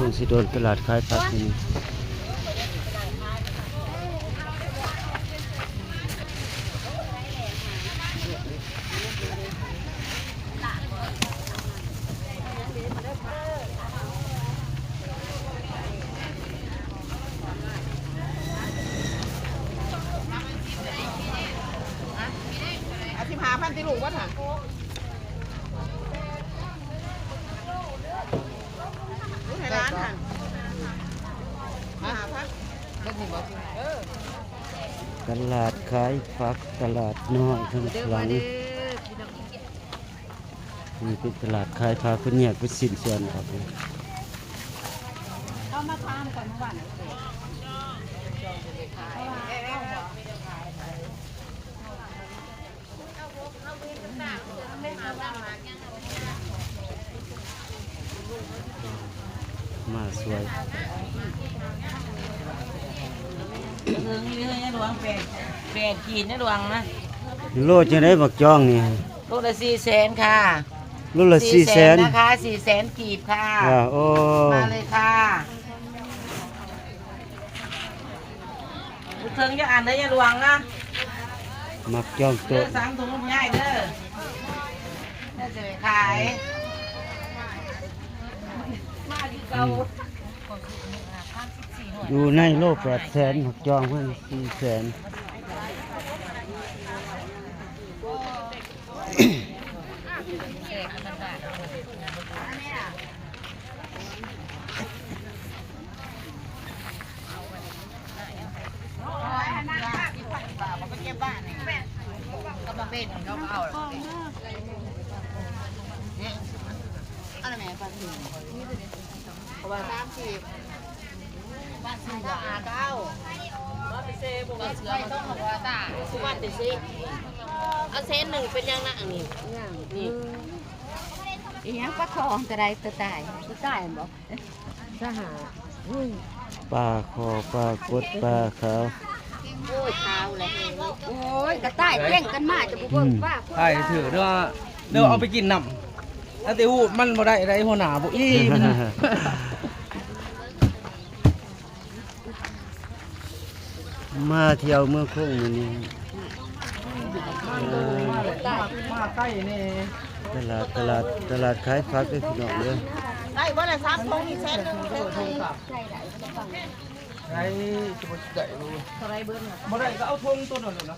งสิโดนตลาดขายผักนี่15,000ติลูกว่าถ่ะลูกในร้านค่ะ15,000ตลาดขายผักตลาดน้อยข้างหลังนี่เป็นตลาดขายผักเพิ่นแยกเป็นชิ้นส่วนครับเอามาทานก่อนเมื่อวานมาสวยนี่เลยนะดวง8ขีดนะดวงนะ โลจะได้บักจ้องนี่ ลูกละ400,000ค่ะ โลละ400,000นะคะ400,000กีบค่ะโอ้ มาเลยค่ะลูกเทิงจะอ่านได้ยังดวงนะ มักจ้องโต เด้อ3 ถุงง่ายเด้อน่าจะไปขายมาดีเก่า อยู่ในโล800,000มักจ้องเพิ่น400,000อะไรแม่ปลาถึงเพราะว่า30บ้านซื้ออาเก้าว่าไปเซบุกเสือต้องบอกว่าตาสุวรรณติสิเอาเซนหนึ่งเป็นยังนะนี่นี่อีหยังปลาคองแต่ใดตัวตายบ่สหาปลาคอปลากดปลาขาว โอ้ยขาวเลยโอ้ยกระต่ายเพ่งกันมาจะบ่เบิ่งป้า ใช่ถือเดี๋ยวเอาไปกินน้ำแล้วแต่หูมันบ่ได้ไรหัวหน้าบ่อี้มัน มาเที่ยวเมืองคงมื้อนี้ มาใกล้นี่ ตลาดขายผักเด้อพี่น้องเด้อ ได้บ่ละ3 ทงอีกเซนนึงเซนนึง ไรจะบ่ได้รู้บ่ได้ก็เอาทงตัวนั้นนะ